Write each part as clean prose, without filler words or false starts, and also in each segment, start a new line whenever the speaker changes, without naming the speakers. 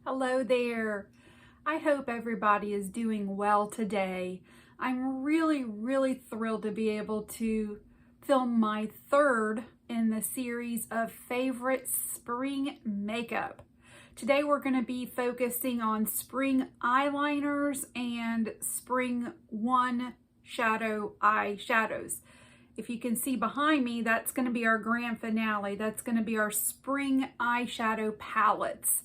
Hello there. I hope everybody is doing well today. I'm really thrilled to be able to film my third in the series of favorite spring makeup. Today we're going to be focusing on spring eyeliners and spring one shadow eyeshadows. If you can see behind me, that's going to be our grand finale. That's going to be our spring eyeshadow palettes.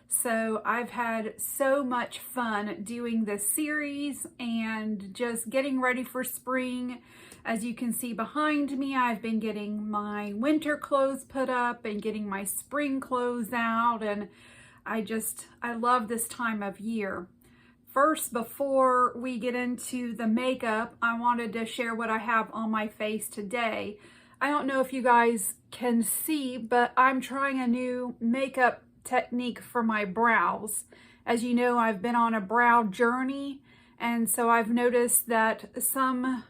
So I've had so much fun doing this series and just getting ready for spring. As you can see behind me, I've been getting my winter clothes put up and getting my spring clothes out, and I love this time of year. First, before we get into the makeup, I wanted to share what I have on my face today. I don't know if you guys can see, but I'm trying a new makeup technique for my brows. As you know, I've been on a brow journey, and so I've noticed that some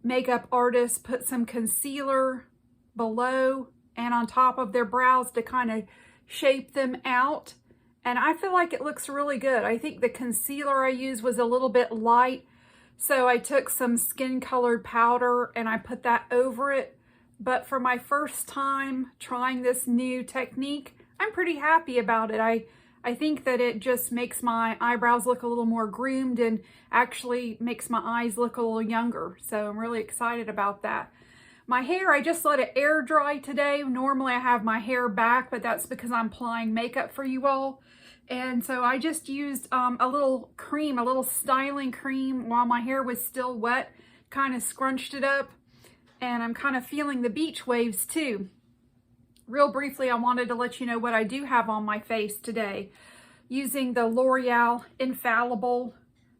makeup artists put some concealer below and on top of their brows to kind of shape them out, and I feel like it looks really good. I think the concealer I used was a little bit light, so I took some skin colored powder and I put that over it. But for my first time trying this new technique, I'm pretty happy about it. I think that it just makes my eyebrows look a little more groomed and actually makes my eyes look a little younger. So I'm really excited about that. My hair, I just let it air dry today. Normally I have my hair back, but that's because I'm applying makeup for you all. And so I just used a little cream, a little styling cream while my hair was still wet, kind of scrunched it up. And I'm kind of feeling the beach waves too. Real briefly, I wanted to let you know what I do have on my face today. Using the L'Oreal Infallible.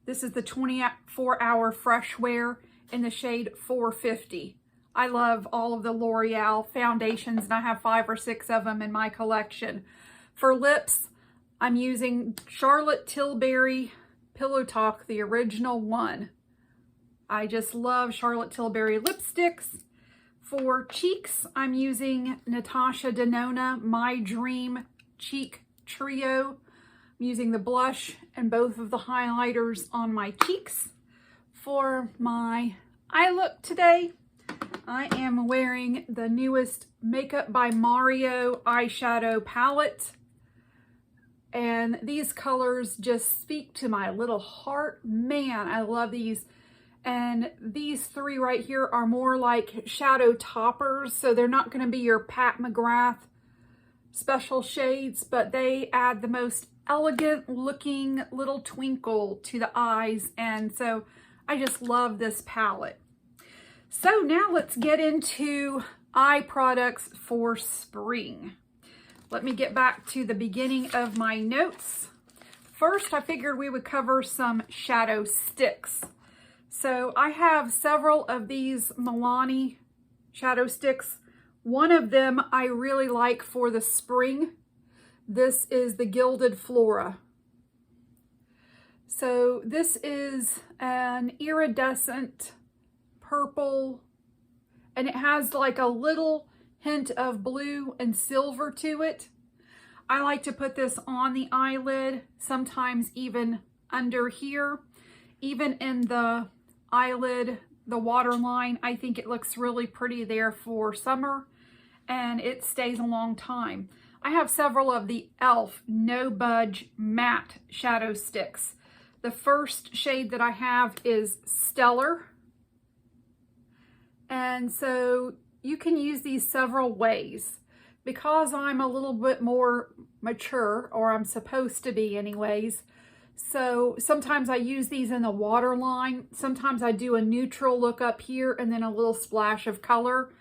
This is the 24-hour fresh wear in the shade 450. I love all of the L'Oreal foundations, and I have 5 or 6 of them in my collection. For lips, I'm using Charlotte Tilbury Pillow Talk, the original one. I just love Charlotte Tilbury lipsticks. For cheeks, I'm using Natasha Denona My Dream Cheek Trio. I'm using the blush and both of the highlighters on my cheeks. For my eye look today, I am wearing the newest Makeup by Mario eyeshadow palette. And these colors just speak to my little heart. Man, I love these. And these 3 right here are more like shadow toppers, so they're not going to be your Pat McGrath special shades, but they add the most elegant looking little twinkle to the eyes, and so I just love this palette. So now let's get into eye products for spring. Let me get back to the beginning of my notes. First, I figured we would cover some shadow sticks. So I have several of these Milani shadow sticks. One of them I really like for the spring. This is the Gilded Flora. So this is an iridescent purple, and it has like a little hint of blue and silver to it. I like to put this on the eyelid, sometimes even under here, even in the eyelid, the waterline. I think it looks really pretty there for summer, and it stays a long time. I have several of the e.l.f. No Budge Matte Shadow Sticks. The first shade that I have is Stellar. And so you can use these several ways. Because I'm a little bit more mature, or I'm supposed to be anyways, so sometimes I use these in the waterline. Sometimes I do a neutral look up here and then a little splash of color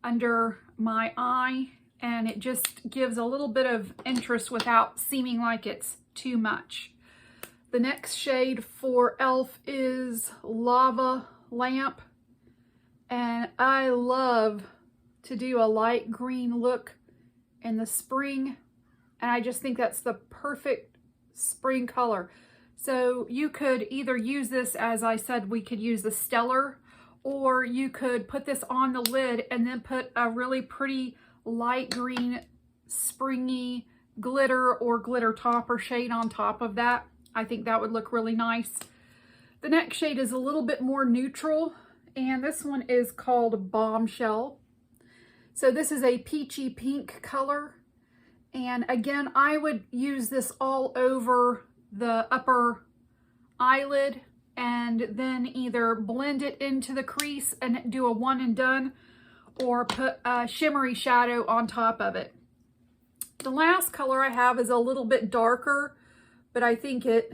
under my eye. And it just gives a little bit of interest without seeming like it's too much. The next shade for e.l.f. is Lava Lamp. And I love to do a light green look in the spring. And I just think that's the perfect spring color. So you could either use this, as I said, we could use the Stellar, or you could put this on the lid and then put a really pretty light green, springy glitter or glitter topper shade on top of that. I think that would look really nice. The next shade is a little bit more neutral, and this one is called Bombshell. So this is a peachy pink color. And again, I would use this all over the upper eyelid and then either blend it into the crease and do a one and done, or put a shimmery shadow on top of it. The last color I have is a little bit darker, but I think it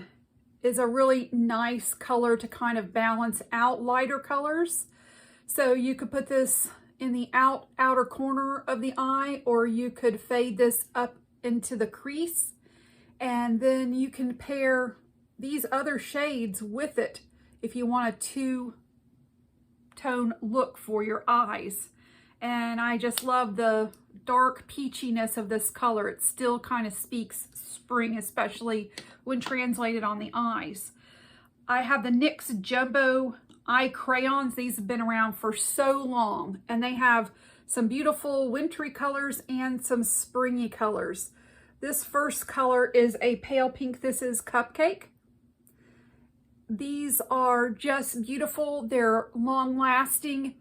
is a really nice color to kind of balance out lighter colors. So you could put this in the outer corner of the eye, or you could fade this up into the crease, and then you can pair these other shades with it if you want a two-tone look for your eyes. And I just love the dark peachiness of this color. It still kind of speaks spring, especially when translated on the eyes. I have the NYX Jumbo Eye Crayons. These have been around for so long, and they have some beautiful wintry colors and some springy colors. This first color is a pale pink. This is Cupcake. These are just beautiful. They're long lasting.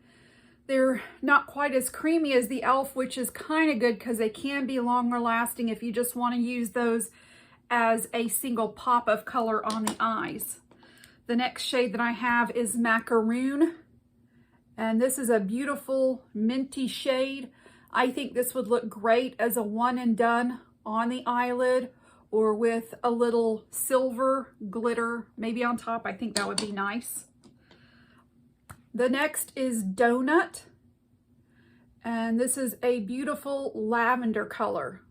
They're not quite as creamy as the e.l.f., which is kind of good because they can be longer lasting if you just want to use those as a single pop of color on the eyes. The next shade that I have is Macaroon, and this is a beautiful minty shade. I think this would look great as a one and done on the eyelid, or with a little silver glitter maybe on top. I think that would be nice. The next is Donut, and this is a beautiful lavender color.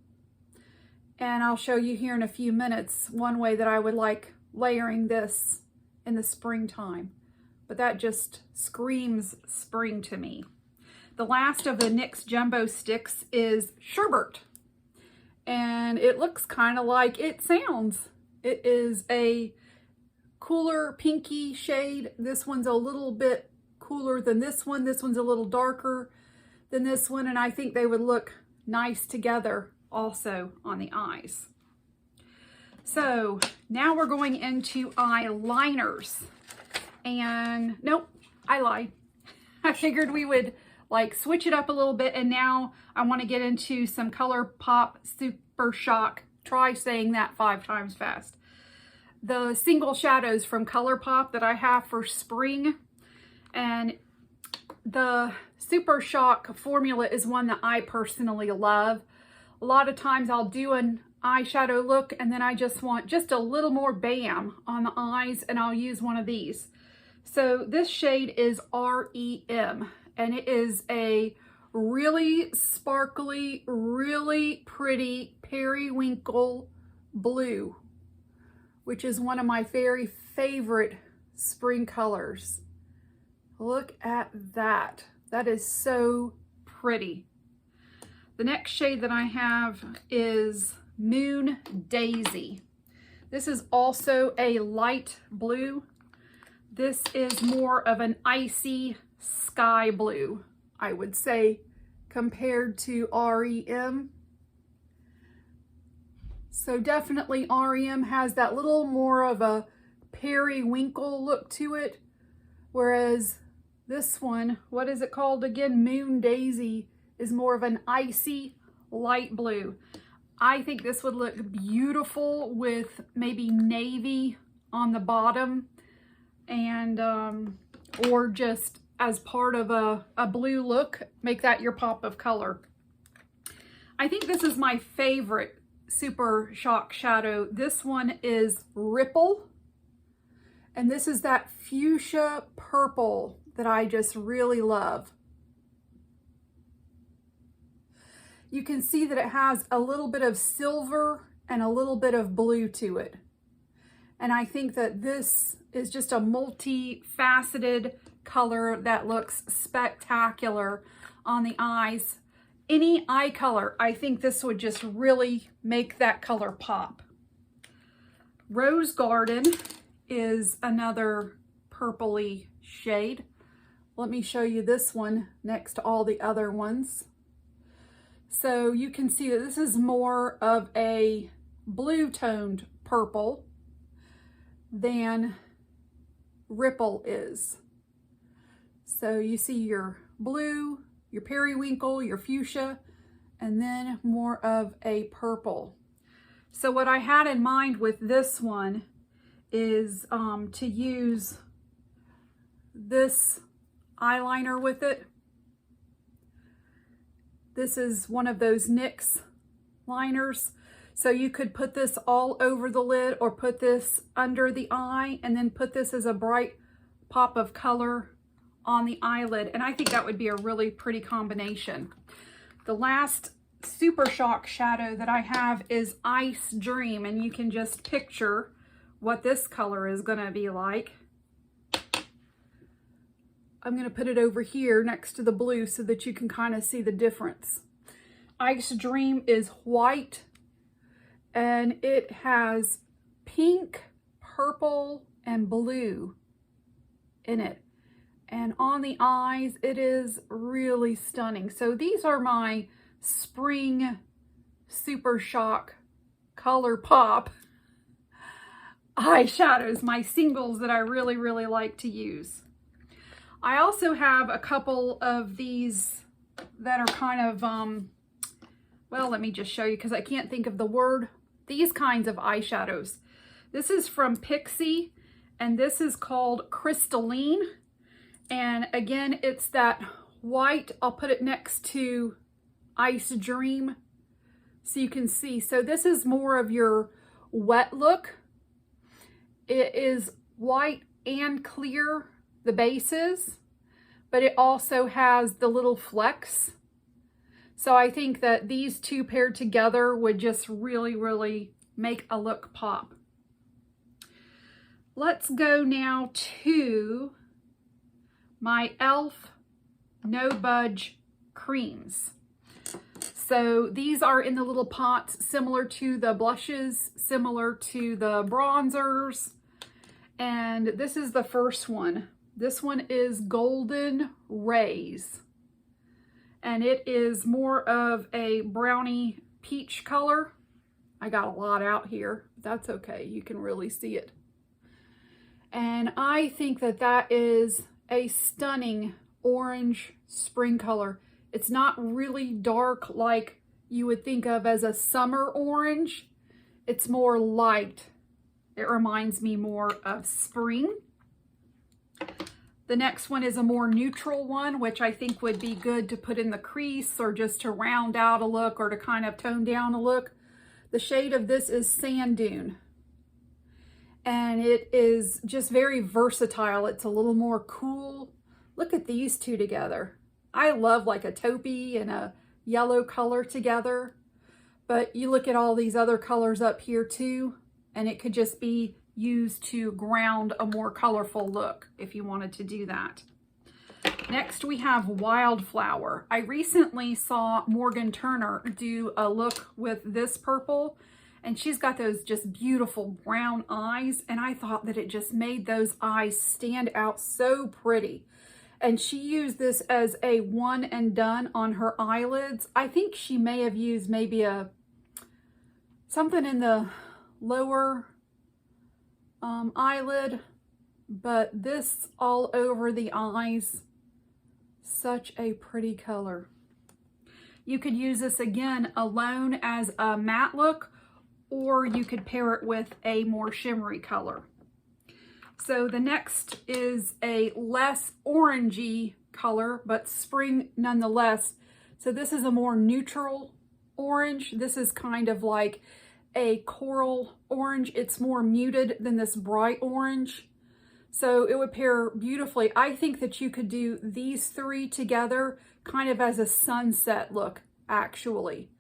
And I'll show you here in a few minutes one way that I would like layering this in the springtime. But that just screams spring to me. The last of the NYX Jumbo sticks is Sherbet. And it looks kind of like it sounds. It is a cooler pinky shade. This one's a little bit cooler than this one. This one's a little darker than this one, and I think they would look nice together also on the eyes. So now we're going into eyeliners. And nope, I lied. I figured we would like switch it up a little bit, and now I want to get into some ColourPop Super Shock. Try saying that 5 times fast. The single shadows from ColourPop that I have for spring. And the Super Shock formula is one that I personally love. A lot of times I'll do an eyeshadow look and then I just want just a little more bam on the eyes, and I'll use one of these. So this shade is REM, and it is a really sparkly, really pretty periwinkle blue, which is one of my very favorite spring colors. Look at that. That is so pretty. The next shade that I have is Moon Daisy. This is also a light blue. This is more of an icy sky blue, I would say, compared to REM. So definitely REM has that little more of a periwinkle look to it, whereas this one, what is it called again? Moon Daisy, is more of an icy light blue. I think this would look beautiful with maybe navy on the bottom, and or just as part of a blue look, make that your pop of color. I think this is my favorite Super Shock shadow. This one is Ripple, and this is that fuchsia purple that I just really love. You can see that it has a little bit of silver and a little bit of blue to it. And I think that this is just a multi-faceted color that looks spectacular on the eyes. Any eye color, I think this would just really make that color pop. Rose Garden is another purpley shade. Let me show you this one next to all the other ones. So you can see that this is more of a blue toned purple than Ripple is. So you see your blue, your periwinkle, your fuchsia, and then more of a purple. So what I had in mind with this one is to use this eyeliner with it. This is one of those NYX liners. So you could put this all over the lid or put this under the eye and then put this as a bright pop of color on the eyelid. And I think that would be a really pretty combination. The last Super Shock shadow that I have is Ice Dream, and you can just picture what this color is going to be like. I'm going to put it over here next to the blue so that you can kind of see the difference. Ice Dream is white, and it has pink, purple, and blue in it. And on the eyes, it is really stunning. So these are my spring Super Shock Color Pop eyeshadows, my singles that I really, really like to use. I also have a couple of these that are kind of, well, let me just show you because I can't think of the word. These kinds of eyeshadows. This is from Pixie, and this is called Crystalline. And again, it's that white. I'll put it next to Ice Dream so you can see. So this is more of your wet look. It is white and clear, the bases, but it also has the little flecks. So I think that these two paired together would just really, really make a look pop. Let's go now to my e.l.f. No Budge creams. So these are in the little pots, similar to the blushes, similar to the bronzers. And this is the first one. This one is Golden Rays. And it is more of a brownie peach color. I got a lot out here. That's okay. You can really see it. And I think that that is a stunning orange spring color. It's not really dark like you would think of as a summer orange. It's more light. It reminds me more of spring. The next one is a more neutral one, which I think would be good to put in the crease or just to round out a look or to kind of tone down a look. The shade of this is Sand Dune. And it is just very versatile. It's a little more cool. Look at these two together. I love like a taupey and a yellow color together. But you look at all these other colors up here too, and it could just be used to ground a more colorful look if you wanted to do that. Next we have Wildflower. I recently saw Morgan Turner do a look with this purple, and she's got those just beautiful brown eyes, and I thought that it just made those eyes stand out so pretty. And she used this as a one and done on her eyelids. I think she may have used maybe something in the lower eyelid, but this all over the eyes, such a pretty color. You could use this again alone as a matte look, or you could pair it with a more shimmery color. So the next is a less orangey color, but spring nonetheless. So this is a more neutral orange. This is kind of like a coral orange. It's more muted than this bright orange. So it would pair beautifully. I think that you could do these three together kind of as a sunset look, actually.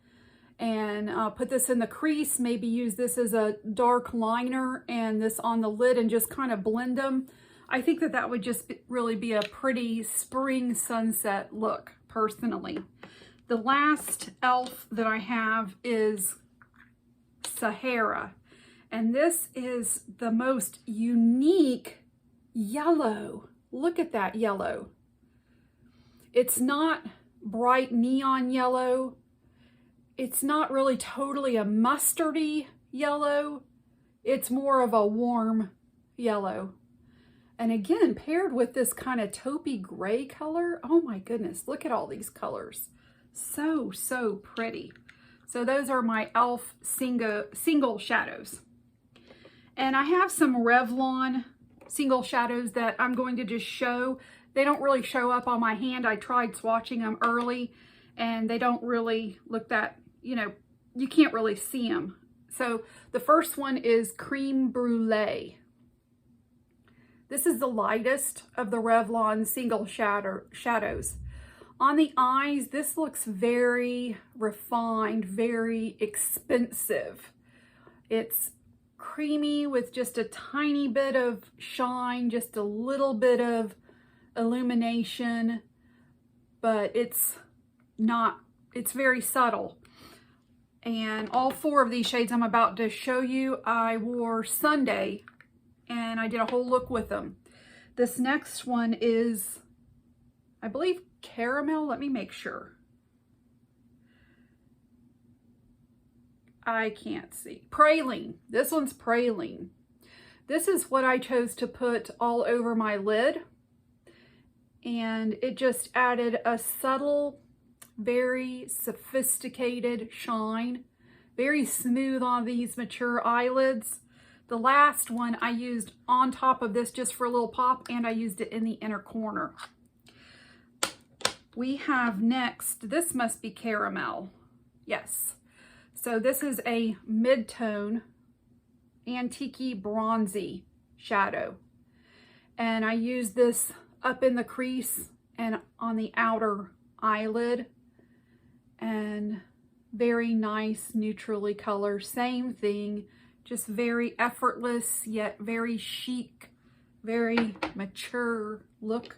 And put this in the crease, maybe use this as a dark liner and this on the lid and just kind of blend them. I think that that would just really be a pretty spring sunset look, personally. The last e.l.f. that I have is Sahara. And this is the most unique yellow. Look at that yellow. It's not bright neon yellow. it's not really totally a mustardy yellow. It's more of a warm yellow. And again, paired with this kind of taupey gray color. Oh my goodness, look at all these colors. So, so pretty. So those are my e.l.f. single shadows. And I have some Revlon single shadows that I'm going to just show. They don't really show up on my hand. I tried swatching them early and they don't really look that, you know, you can't really see them. So the first one is Cream Brulee. This is the lightest of the Revlon single shadows. On the eyes, this looks very refined, very expensive. It's creamy with just a tiny bit of shine, just a little bit of illumination, but it's very subtle. And all four of these shades I'm about to show you, I wore Sunday and I did a whole look with them. This next one is, I believe, caramel. Let me make sure. I can't see. Praline. This one's praline. This is what I chose to put all over my lid. And it just added a subtle, very sophisticated shine. Very smooth on these mature eyelids. The last one I used on top of this just for a little pop, and I used it in the inner corner. We have next, this must be caramel. Yes. So this is a mid-tone antique bronzy shadow. And I use this up in the crease and on the outer eyelid. And very nice neutrally color. Same thing. Just very effortless, yet very chic, very mature look.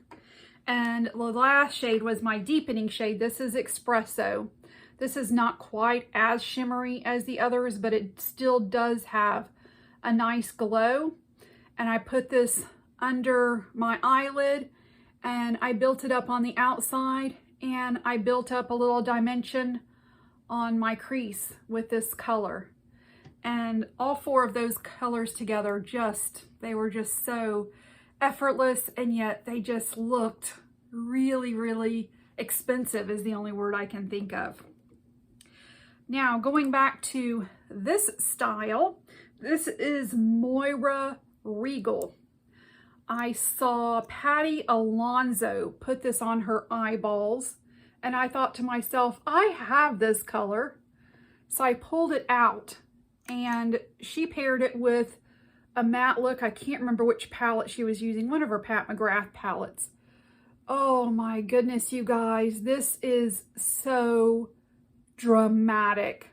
And the last shade was my deepening shade. This is Espresso. This is not quite as shimmery as the others, but it still does have a nice glow. And I put this under my eyelid and I built it up on the outside, and I built up a little dimension on my crease with this color. And all four of those colors together they were just so effortless, and yet they just looked really, really expensive is the only word I can think of. Now, going back to this style, this is Moira Regal. I saw Patty Alonso put this on her eyeballs, and I thought to myself, I have this color. So I pulled it out, and she paired it with a matte look. I can't remember which palette she was using, one of her Pat McGrath palettes. Oh my goodness, you guys, this is so dramatic.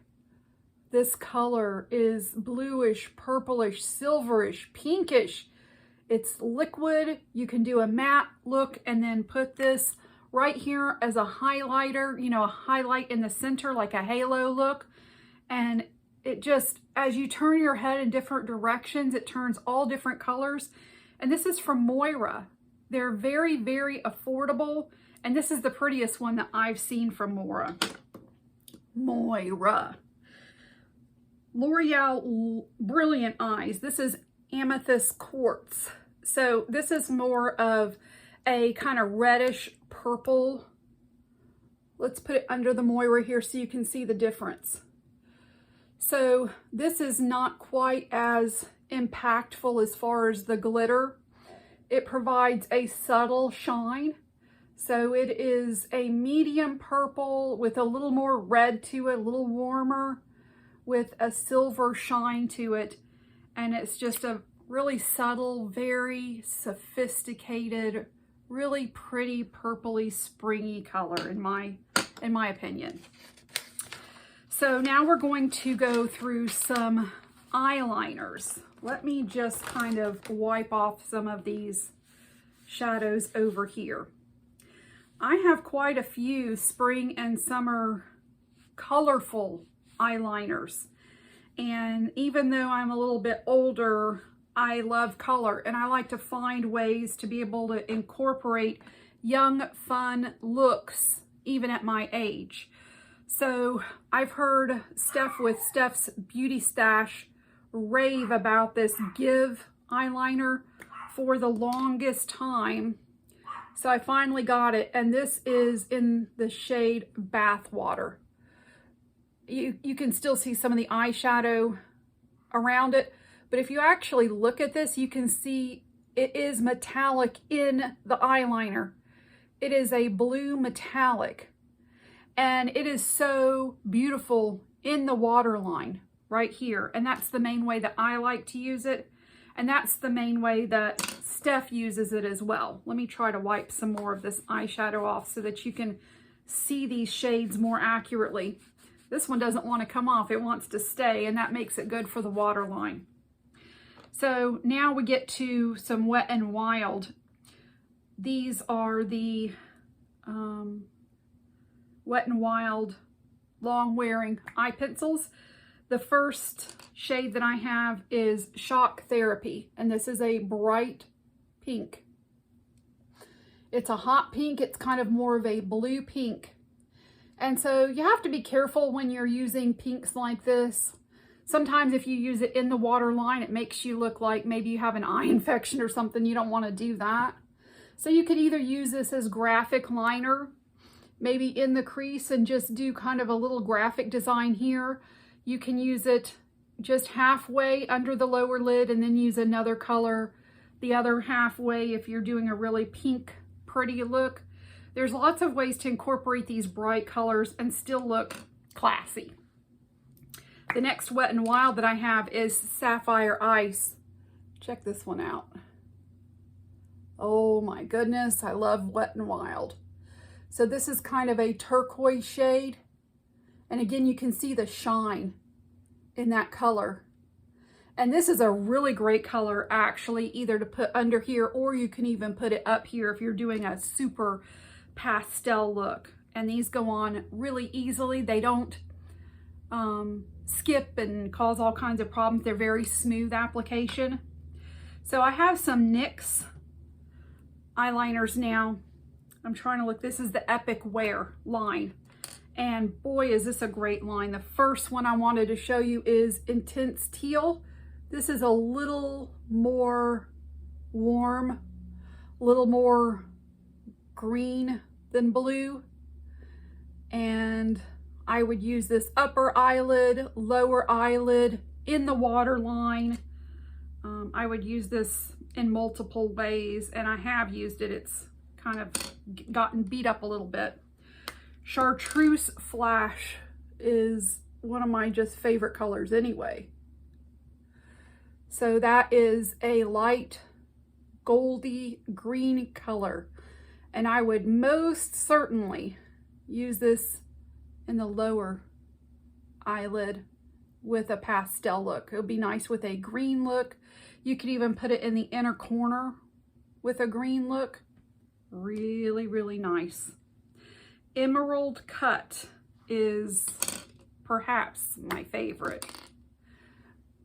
This color is bluish, purplish, silverish, pinkish. It's liquid. You can do a matte look and then put this right here as a highlighter, you know, a highlight in the center like a halo look. And it just, as you turn your head in different directions, it turns all different colors. And this is from Moira. They're very, very affordable. And this is the prettiest one that I've seen from Moira. L'Oreal Brilliant Eyes. This is Amethyst Quartz. So this is more of a kind of reddish purple. Let's put it under the Moira here so you can see the difference. So this is not quite as impactful as far as the glitter. It provides a subtle shine. So it is a medium purple with a little more red to it, a little warmer, with a silver shine to it. And it's just a really subtle, very sophisticated, really pretty purpley springy color in my opinion. So now we're going to go through some eyeliners. Let me just kind of wipe off some of these shadows over here. I have quite a few spring and summer colorful eyeliners. And even though I'm a little bit older, I love color, and I like to find ways to be able to incorporate young, fun looks even at my age. So I've heard Steph with Steph's Beauty Stash rave about this Give eyeliner for the longest time. So I finally got it, and this is in the shade Bathwater. You can still see some of the eyeshadow around it, but if you actually look at this, you can see it is metallic in the eyeliner. It is a blue metallic, and it is so beautiful in the waterline right here. And that's the main way that I like to use it. And that's the main way that Steph uses it as well. Let me try to wipe some more of this eyeshadow off so that you can see these shades more accurately. This one doesn't want to come off, it wants to stay, and that makes it good for the waterline. So now we get to some Wet n Wild. These are the Wet n Wild long wearing eye pencils. The first shade that I have is Shock Therapy, and this is a bright pink. It's a hot pink, it's kind of more of a blue pink. And so you have to be careful when you're using pinks like this. Sometimes if you use it in the waterline, it makes you look like maybe you have an eye infection or something. You don't want to do that. So you could either use this as graphic liner, maybe in the crease, and just do kind of a little graphic design here. You can use it just halfway under the lower lid and then use another color the other halfway if you're doing a really pink, pretty look. There's lots of ways to incorporate these bright colors and still look classy. The next Wet n Wild that I have is Sapphire Ice. Check this one out. Oh my goodness, I love Wet n Wild. So this is kind of a turquoise shade. And again, you can see the shine in that color. And this is a really great color, actually, either to put under here, or you can even put it up here if you're doing a super pastel look. And these go on really easily. They don't skip and cause all kinds of problems. They're very smooth application. So I have some NYX eyeliners now. I'm trying to look. This is the Epic Wear line. And boy, is this a great line. The first one I wanted to show you is Intense Teal. This is a little more warm, a little more green than blue. And I would use this upper eyelid, lower eyelid, in the waterline. I would use this in multiple ways, and I have used it. It's kind of gotten beat up a little bit. Chartreuse Flash is one of my just favorite colors anyway. So that is a light goldy green color. And I would most certainly use this in the lower eyelid with a pastel look. It would be nice with a green look. You could even put it in the inner corner with a green look. Really, really nice. Emerald Cut is perhaps my favorite.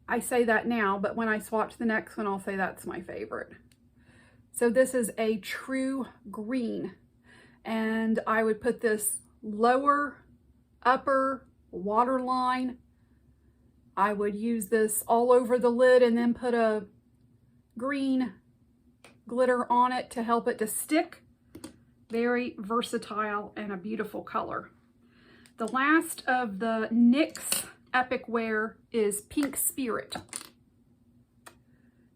I say that now, but when I swatch the next one, I'll say that's my favorite. So this is a true green, and I would put this lower, upper waterline. I would use this all over the lid and then put a green glitter on it to help it to stick. Very versatile and a beautiful color. The last of the NYX Epic Wear is Pink Spirit.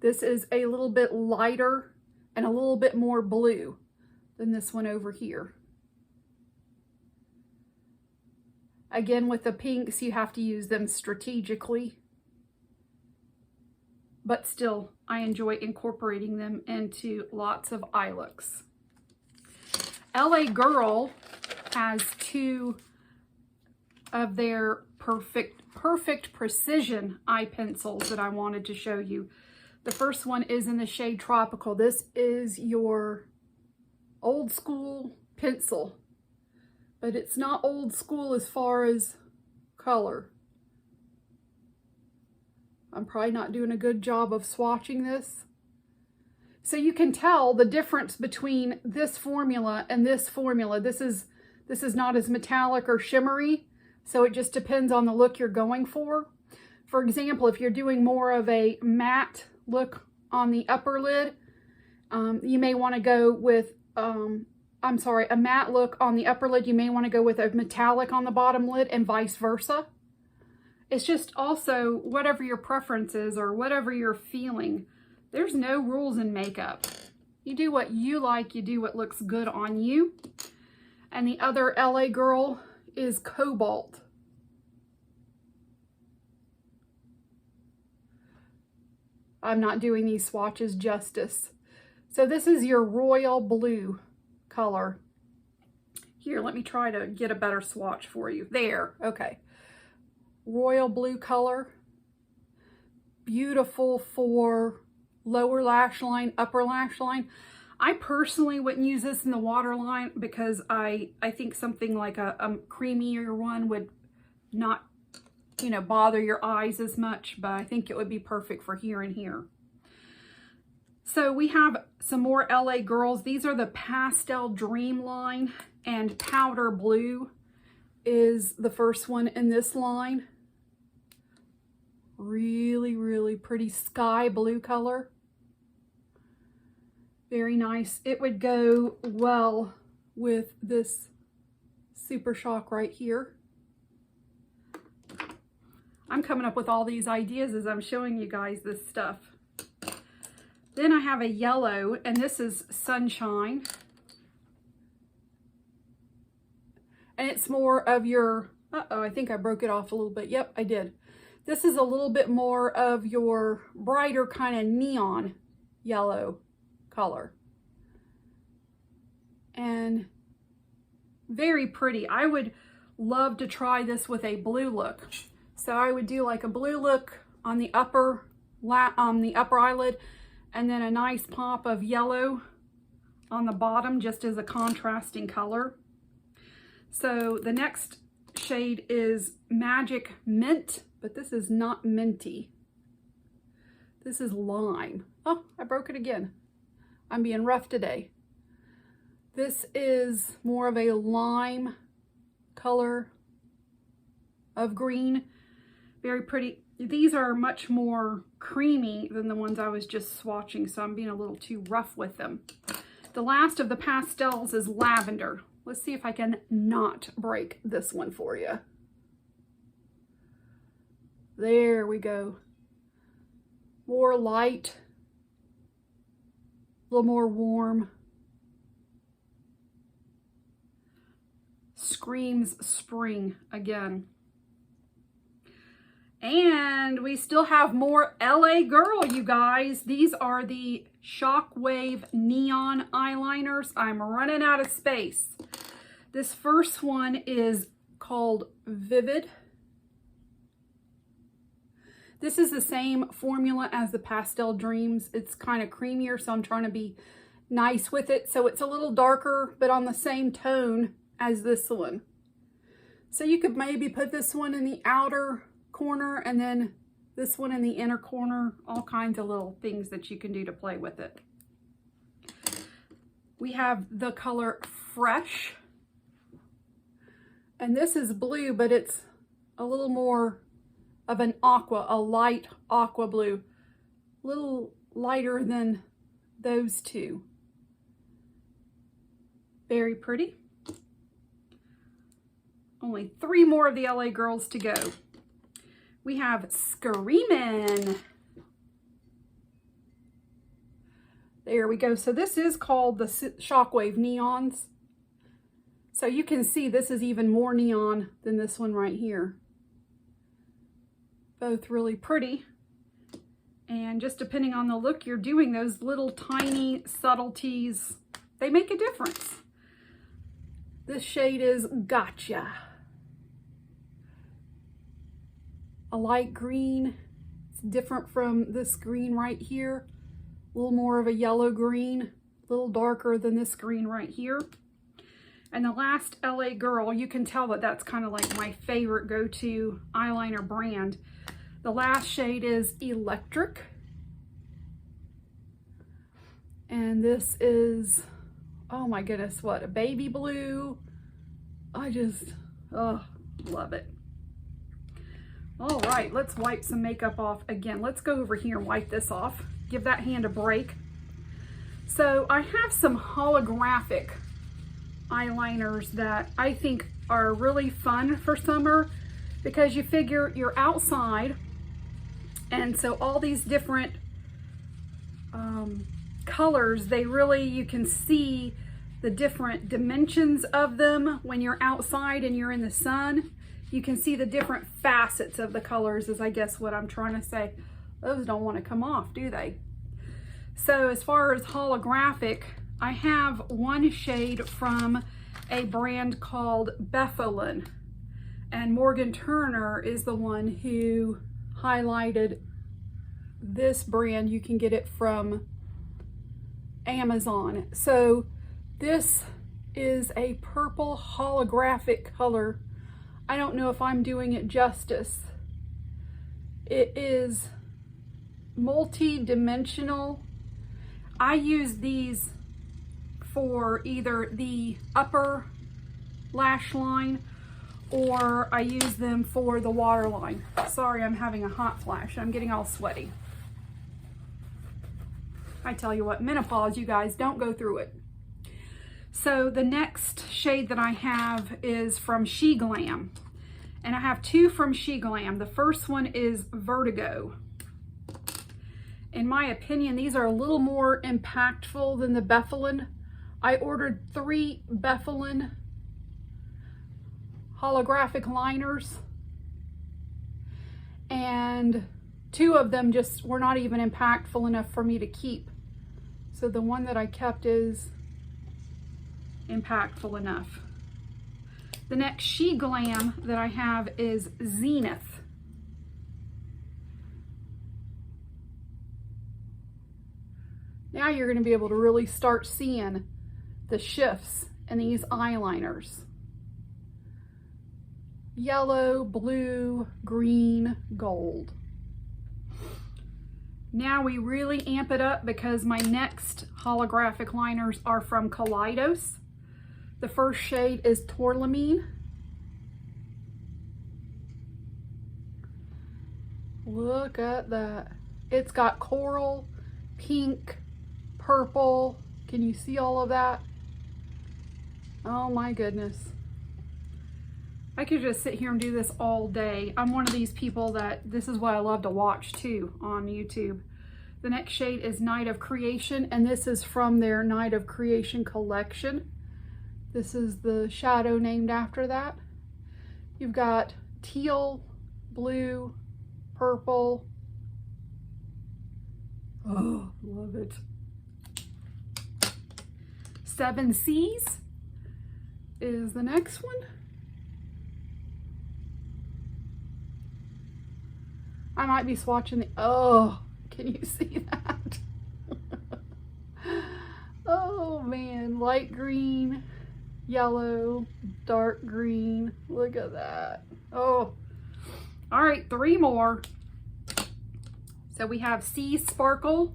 This is a little bit lighter and a little bit more blue than this one over here. Again, with the pinks, you have to use them strategically, but still, I enjoy incorporating them into lots of eye looks. LA Girl has two of their perfect precision eye pencils that I wanted to show you. The first one is in the shade Tropical. This is your old school pencil, but it's not old school as far as color. I'm probably not doing a good job of swatching this. So you can tell the difference between this formula and this formula. This is not as metallic or shimmery. So it just depends on the look you're going for. For example, if you're doing more of a matte look on the upper lid, you may want to go with, a matte look on the upper lid, you may want to go with a metallic on the bottom lid and vice versa. It's just also whatever your preference is or whatever you're feeling. There's no rules in makeup. You do what you like, you do what looks good on you. And the other LA girl is Cobalt. I'm not doing these swatches justice. So this is your royal blue color. Here, let me try to get a better swatch for you. There, okay. Royal blue color. Beautiful for lower lash line, upper lash line. I personally wouldn't use this in the waterline because I think something like a creamier one would not, you know, bother your eyes as much, but I think it would be perfect for here and here. So we have some more LA girls. These are the Pastel Dream line, and Powder Blue is the first one in this line. Really, really pretty sky blue color. Very nice. It would go well with this Super Shock right here. I'm coming up with all these ideas as I'm showing you guys this stuff. Then I have a yellow, and this is Sunshine. And it's more of your, uh-oh, I think I broke it off a little bit. Yep, I did. This is a little bit more of your brighter kind of neon yellow color. And very pretty. I would love to try this with a blue look. So I would do like a blue look on the upper eyelid, and then a nice pop of yellow on the bottom just as a contrasting color. So the next shade is Magic Mint, but this is not minty. This is lime. Oh, I broke it again. I'm being rough today. This is more of a lime color of green. Very pretty. These are much more creamy than the ones I was just swatching, so I'm being a little too rough with them. The last of the pastels is Lavender. Let's see if I can not break this one for you. There we go. More light, a little more warm. Screams spring again. And we still have more LA Girl, you guys. These are the Shockwave Neon Eyeliners. I'm running out of space. This first one is called Vivid. This is the same formula as the Pastel Dreams. It's kind of creamier, so I'm trying to be nice with it. So it's a little darker, but on the same tone as this one. So you could maybe put this one in the outer corner and then this one in the inner corner. All kinds of little things that you can do to play with it. We have the color Fresh. And this is blue, but it's a little more of an aqua, a light aqua blue. A little lighter than those two. Very pretty. Only 3 more of the LA Girls to go. We have Screamin'. There we go. So this is called the Shockwave Neons. So you can see this is even more neon than this one right here. Both really pretty. And just depending on the look you're doing, those little tiny subtleties, they make a difference. This shade is Gotcha. A light green. It's different from this green right here. A little more of a yellow green, a little darker than this green right here. And the last LA Girl, you can tell that that's kind of like my favorite go-to eyeliner brand. The last shade is Electric. And this is, oh my goodness, what, a baby blue. I just, oh, love it. All right, let's wipe some makeup off again. Let's go over here and wipe this off. Give that hand a break. So I have some holographic eyeliners that I think are really fun for summer, because you figure you're outside, and so all these different colors, you can see the different dimensions of them when you're outside and you're in the sun. You can see the different facets of the colors, is I guess what I'm trying to say. Those don't want to come off, do they? So as far as holographic, I have one shade from a brand called Bethelin, and Morgan Turner is the one who highlighted this brand. You can get it from Amazon. So this is a purple holographic color. I don't know if I'm doing it justice. It is multi-dimensional. I use these for either the upper lash line, or I use them for the waterline. Sorry, I'm having a hot flash. I'm getting all sweaty. I tell you what, menopause, you guys, don't go through it. So the next shade that I have is from She Glam. And I have two from She Glam. The first one is Vertigo. In my opinion, these are a little more impactful than the Bethelin. I ordered 3 Bethelin holographic liners, and 2 of them just were not even impactful enough for me to keep. So the one that I kept is impactful enough. The next She Glam that I have is Zenith. Now you're going to be able to really start seeing the shifts in these eyeliners. Yellow, blue, green, gold. Now we really amp it up, because my next holographic liners are from Kaleidos. The first shade is Tourmaline. Look at that. It's got coral, pink, purple. Can you see all of that? Oh my goodness. I could just sit here and do this all day. I'm one of these people that this is what I love to watch too on YouTube. The next shade is Night of Creation, and this is from their Night of Creation collection. This is the shadow named after that. You've got teal, blue, purple. Oh, love it. 7 Seas is the next one. I might be swatching the, oh, can you see that? Oh man, light green, yellow, dark green. Look at that. Oh, all right, 3 more. So we have Sea Sparkle.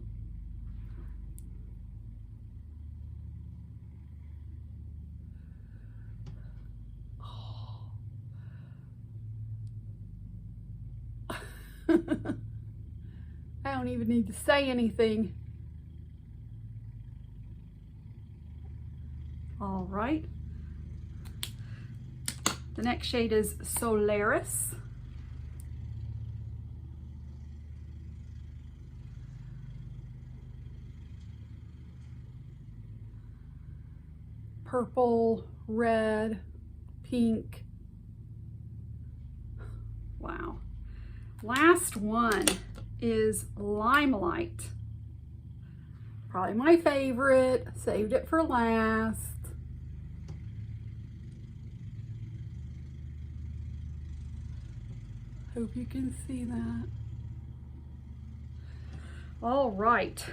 I don't even need to say anything. All right. The next shade is Solaris. Purple, red, pink. Wow. Last one is Limelight. Probably my favorite. Saved it for last. Hope you can see that. All right.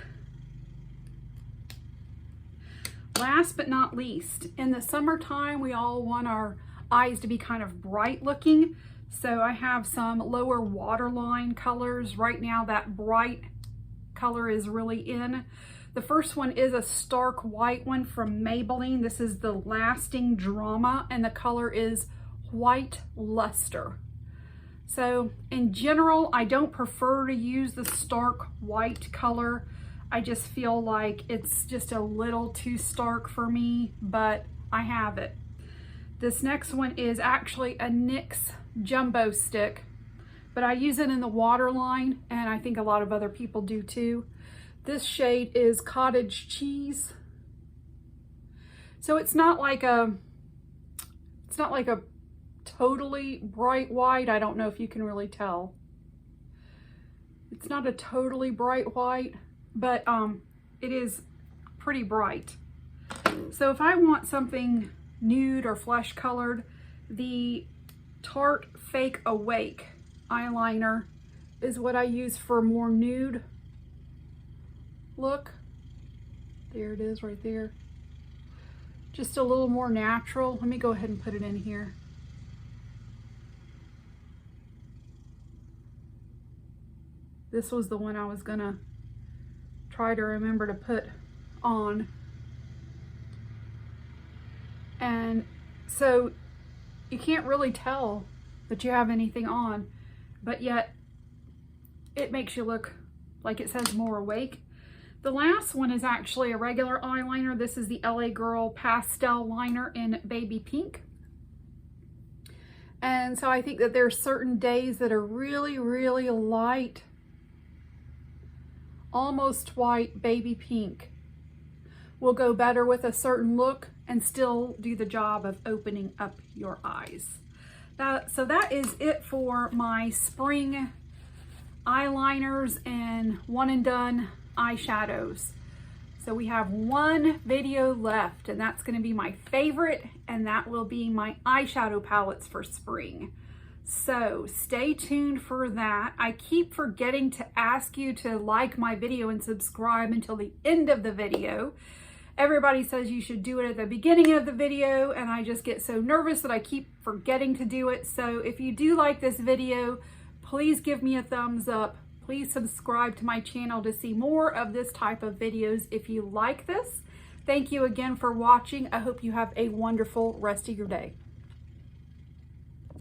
Last but not least, in the summertime, we all want our eyes to be kind of bright looking. So I have some lower waterline colors. Right now, that bright color is really in. The first one is a stark white one from Maybelline. This is the Lasting Drama, and the color is White Luster. So in general, I don't prefer to use the stark white color. I just feel like it's just a little too stark for me, but I have it. This next one is actually a NYX jumbo stick, but I use it in the waterline, and I think a lot of other people do too. This shade is Cottage Cheese. So it's not like a totally bright white. I don't know if you can really tell. It's not a totally bright white, but it is pretty bright. So if I want something nude or flesh colored, the Tarte Fake Awake eyeliner is what I use for a more nude look. There it is right there. Just a little more natural. Let me go ahead and put it in here. This was the one I was gonna try to remember to put on. And so you can't really tell that you have anything on, but yet it makes you look like it says more awake. The last one is actually a regular eyeliner. This is the LA Girl Pastel Liner in Baby Pink. And so I think that there's certain days that are really, really light, almost white baby pink will go better with a certain look and still do the job of opening up your eyes. So that is it for my spring eyeliners and one and done eyeshadows. So we have one video left, and that's going to be my favorite, and that will be my eyeshadow palettes for spring. So stay tuned for that. I keep forgetting to ask you to like my video and subscribe until the end of the video. Everybody says you should do it at the beginning of the video, and I just get so nervous that I keep forgetting to do it. So if you do like this video, please give me a thumbs up. Please subscribe to my channel to see more of this type of videos if you like this. Thank you again for watching. I hope you have a wonderful rest of your day.